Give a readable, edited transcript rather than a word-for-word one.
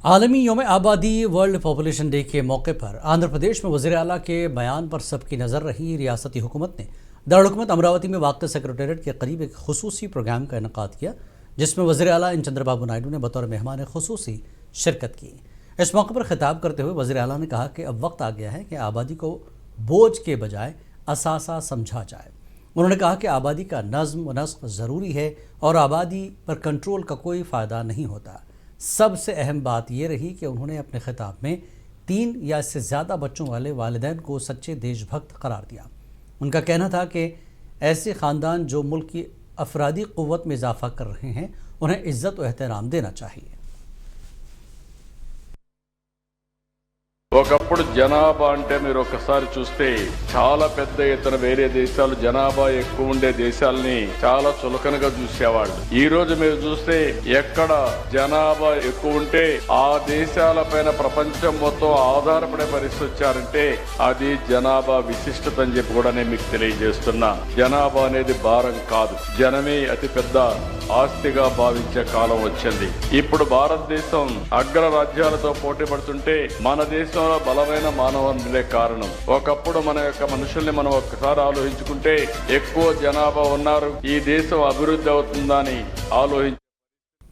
आलमी योम आबादी वर्ल्ड पॉपुलेशन डे के मौके पर आंध्र प्रदेश में वज़ीर आला के बयान पर सबकी नज़र रही। रियासती हुकूमत ने दारुल हुकूमत अमरावती में वाक़ सेक्रेटेरिएट के करीब एक खुसूसी प्रोग्राम का इनेकाद किया, जिसमें वज़ीर आला एन चंद्रबाबू नायडू ने बतौर मेहमान खुसूसी शिरकत की। इस मौके पर खिताब करते हुए वज़ीर आला ने कहा कि अब वक्त आ गया है कि आबादी को बोझ के बजाय असासा समझा जाए। उन्होंने कहा कि आबादी का नज़्म व नस्क ज़रूरी है और आबादी पर कंट्रोल का कोई फ़ायदा नहीं होता। सबसे अहम बात यह रही कि उन्होंने अपने खिताब में 3 या इससे ज़्यादा बच्चों वाले वालिदैन को सच्चे देशभक्त करार दिया। उनका कहना था कि ऐसे ख़ानदान जो मुल्क की अफरादी क़ुव्वत में इजाफ़ा कर रहे हैं, उन्हें इज़्ज़त व एहतराम देना चाहिए। ఒకప్పుడు జనాభా అంటే మీరు ఒకసారి చూస్తే చాలా పెద్ద ఎత్తున వేరే దేశాలు జనాభా ఎక్కువ ఉండే దేశాలని చాలా చులకనగా చూసేవాళ్ళు. ఈ రోజు మీరు చూస్తే ఎక్కడ జనాభా ఎక్కువ ఉంటే ఆ దేశాలపైన ప్రపంచం మొత్తం ఆధారపడే పరిస్థితి వచ్చారంటే అది జనాభా విశిష్టత అని చెప్పి కూడా నేను మీకు తెలియజేస్తున్నా. జనాభా అనేది భారం కాదు, జనమే అతి పెద్ద ఆస్తిగా భావించే కాలం వచ్చింది. ఇప్పుడు భారతదేశం అగ్ర రాజ్యాలతో పోటీ పడుతుంటే మన దేశంలో బలమైన మానవనులే కారణం. ఒకప్పుడు మన యొక్క మనుషుల్ని మనం ఒక్కసారి ఆలోచించుకుంటే ఎక్కువ జనాభా ఉన్నారు, ఈ దేశం అభివృద్ధి అవుతుందని ఆలోచించి